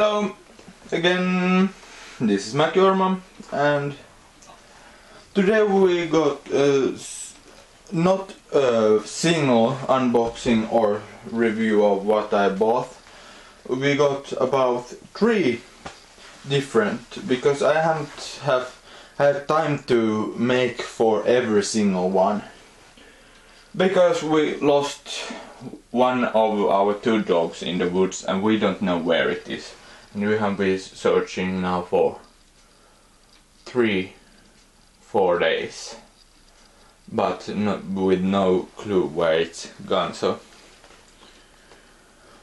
Hello again, this is Milgear, and today we got not a single unboxing or review of what I bought. We got about 3 different, because I haven't had time to make for every single one, because we lost one of our 2 dogs in the woods and we don't know where it is, and we have been searching now for 3-4 days, but with no clue where it's gone. So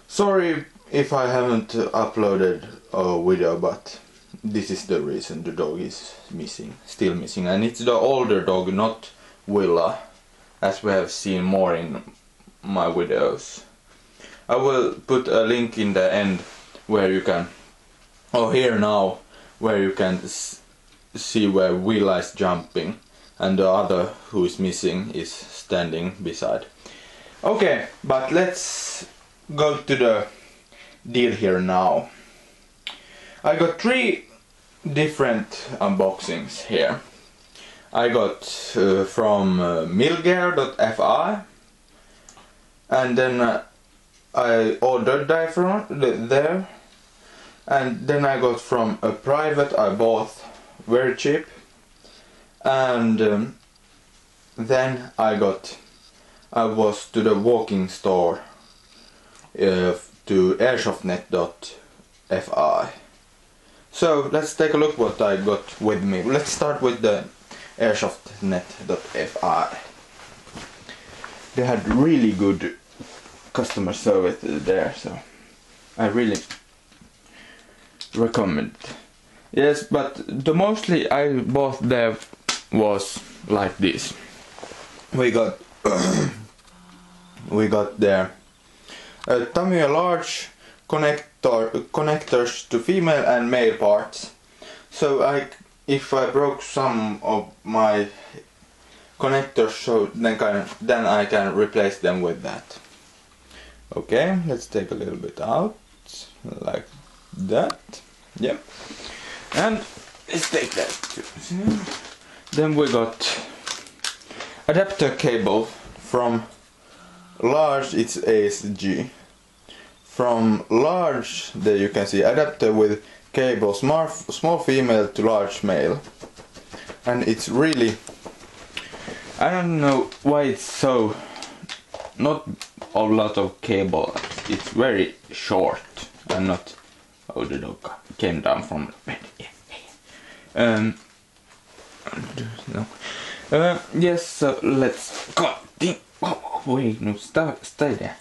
sorry if I haven't uploaded a video, but this is the reason. The dog is missing, still missing, and it's the older dog, not Willa, as we have seen more in my videos. I will put a link in the end where you can, or here now, where you can see where Willa is jumping and the other who is missing is standing beside. Okay, but let's go to the deal here now. I got 3 different unboxings here. I got from Milgear.fi, and then I ordered that from there, and then I got from a private I bought very cheap, and then I was to the walking store to Airsoftnet.fi. So let's take a look what I got with me. Let's start with the Airsoftnet.fi. They had really good customer service there, so I really recommend it. Yes, but the mostly I bought there was like this. We got there Tamiya large connectors to female and male parts. So if I broke some of my connectors, so then I can replace them with that. Okay, let's take a little bit out, like that. Yep. And let's take that too. Then we got adapter cable from large, it's ASG. From large, there you can see adapter with cable, small female to large male. And it's really, I don't know why it's so, not a lot of cable, it's very short and not, oh, the dog came down from the bed. Yes, so let's continue. Oh, wait, no, stay there.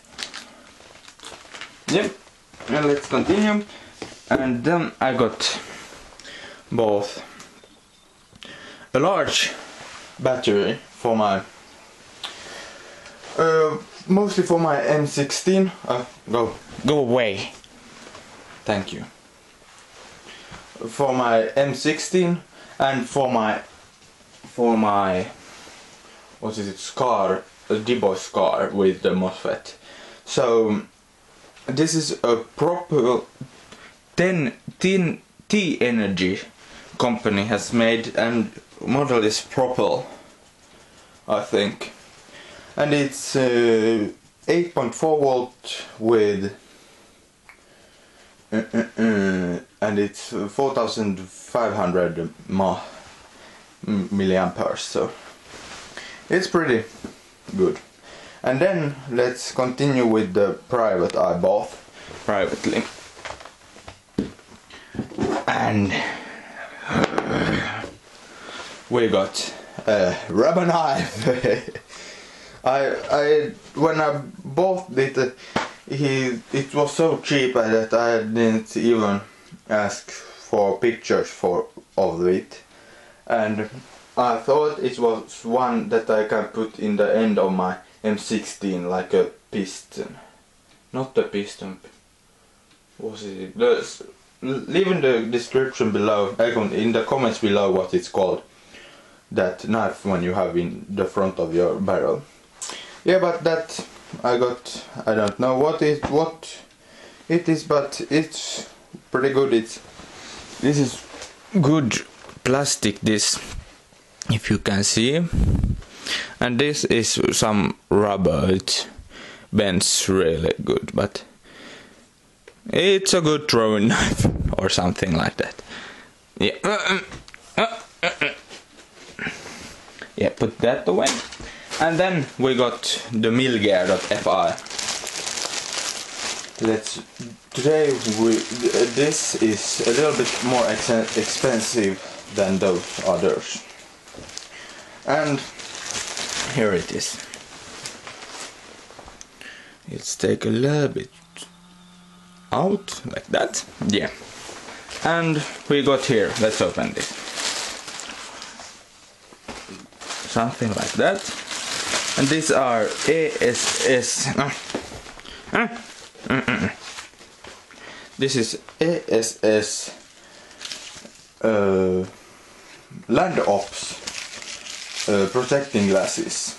Yep, and let's continue. And then I got both a large battery for my mostly for my M16. Go away. Thank you. For my M16 and for my what is it, scar, a deboy scar with the MOSFET. So this is a proper T Energy company has made, and model is Propel, I think, and it's 8.4 volt with and it's 4500 milliamperes, so it's pretty good. And then let's continue with the private I bought privately. And we got a rubber knife. When I bought it, it was so cheap that I didn't even ask for pictures of it, and I thought it was one that I can put in the end of my M16, like a piston. Not the piston. What is it? Leave in the description below, in the comments below, what it's called. That knife when you have in the front of your barrel. Yeah, but that I got, I don't know what it is, but it's pretty good. This is good plastic, this, if you can see, and this is some rubber. It bends really good, but it's a good throwing knife or something like that. Yeah. Yeah, put that away. And then we got the Milgear.fi. This is a little bit more expensive than those others. And here it is. Let's take a little bit out like that. Yeah. And we got here, let's open this. Something like that. And these are ASS. This is ASS Land Ops protecting glasses.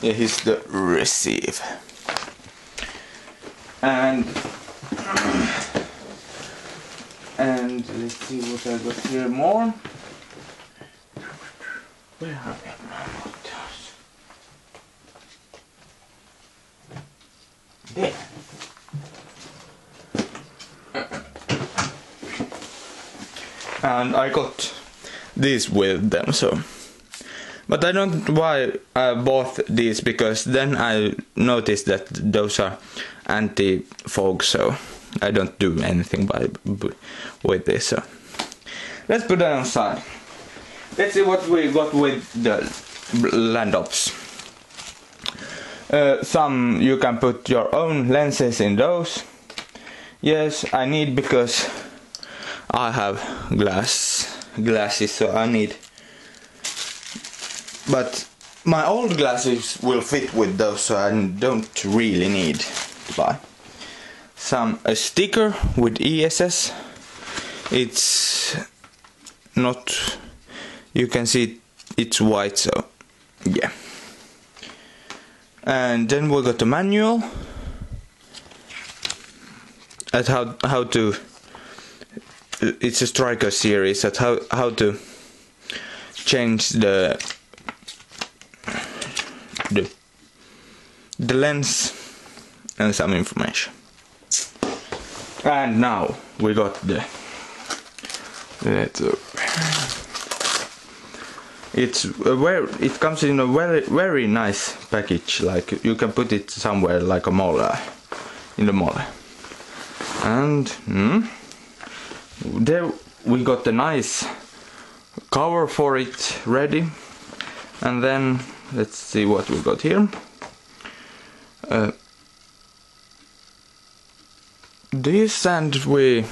Yeah, here's the receive. And let's see what I got here more. Where have I my motors? There. And I got these with them, so. But I don't know why I bought these, because then I noticed that those are anti-fog, so I don't do anything with this. So let's put that aside. Let's see what we got with the Land Ops. Some you can put your own lenses in those. Yes, I need, because I have glasses, so I need. But my old glasses will fit with those, so I don't really need to buy. A sticker with ESS. It's not. You can see it's white, so yeah. And then we got the manual at how to. It's a striker series at how to change the lens and some information. And now we got the. It comes in a very nice package. Like you can put it somewhere, like a mall, in the mall. And there we got the nice cover for it ready. And then let's see what we got here. This, and we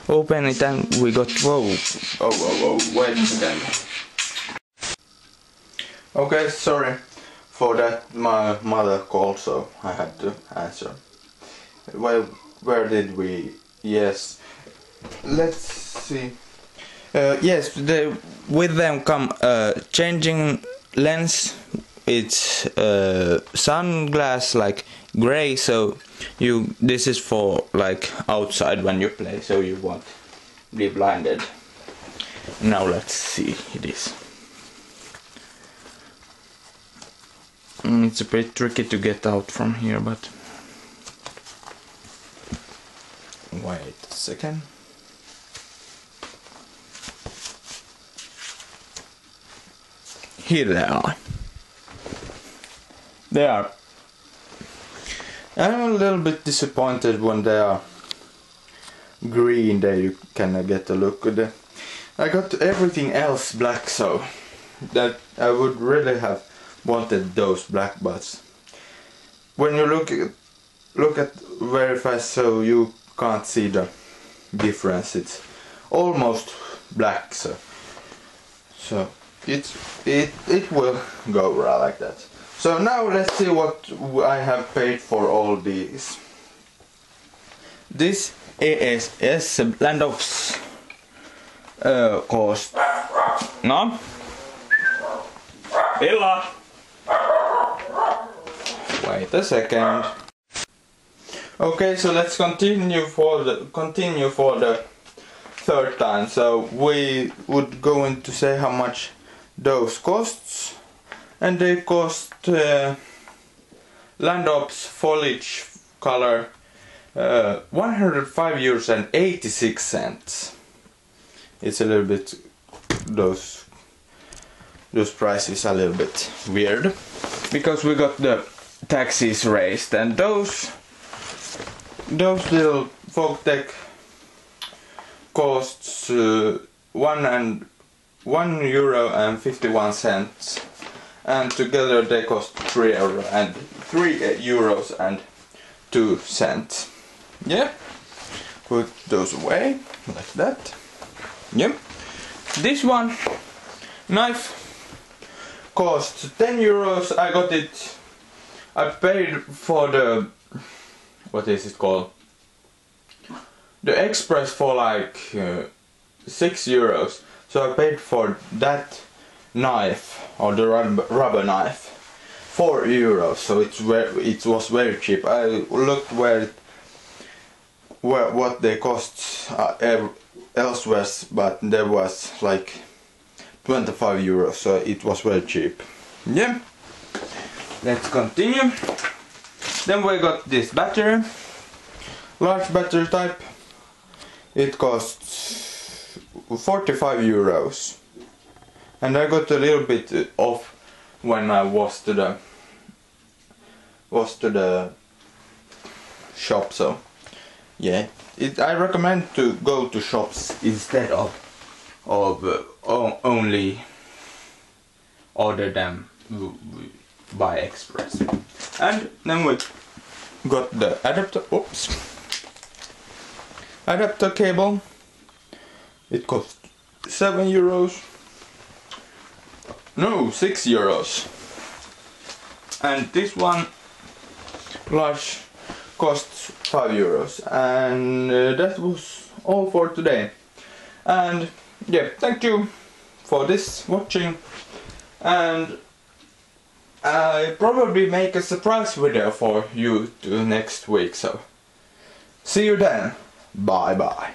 open it and we got whoa, wait a second. Okay, sorry for that, my mother called, so I had to answer. Well, where did we? Yes, let's see. Yes, with them come changing lens. It's sunglass like gray, so this is for like outside when you play, so you won't be blinded. Now let's see this. It's a bit tricky to get out from here, but wait a second. Here they are. I'm a little bit disappointed when they are green. There you can get a look at them. I got everything else black, so that I would really have wanted those black, but when you look at very fast, so you can't see the difference. It's almost black, so it will go right like that. So now let's see what I have paid for all these. This ASS Land Ops cost. No? Ella! Wait a second. Okay, so let's continue for the third time. So we would go in to say how much those costs, and they cost Landop's foliage color 105 euros and 86 cents. It's a little bit, those prices are a little bit weird because we got the taxes raised, and those little folk tech costs €1 and 51 cents, and together they cost €3 and 2 cents. Yeah, put those away like that. Yep. This one knife cost 10 euros. I got it. I paid for the, what is it called? The Express for like 6 euros. So I paid for that knife, or the rubber knife, 4 euros. So it was very cheap. I looked what they cost elsewhere, but there was like 25 euros, so it was very cheap. Yeah, let's continue. Then we got this battery, large battery type. It costs 45 euros, and I got a little bit off when I was to the shop. So yeah, I recommend to go to shops instead of only order them by Express. And then we got the adapter cable. It cost 7 euros. No, 6 euros. And this one large costs 5 euros. And that was all for today. And yeah, thank you for this watching, and I probably make a surprise video for you next week, so see you then. Bye bye.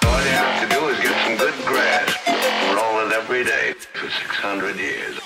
All you have to do is get some good grass. Roll it every day for 600 years.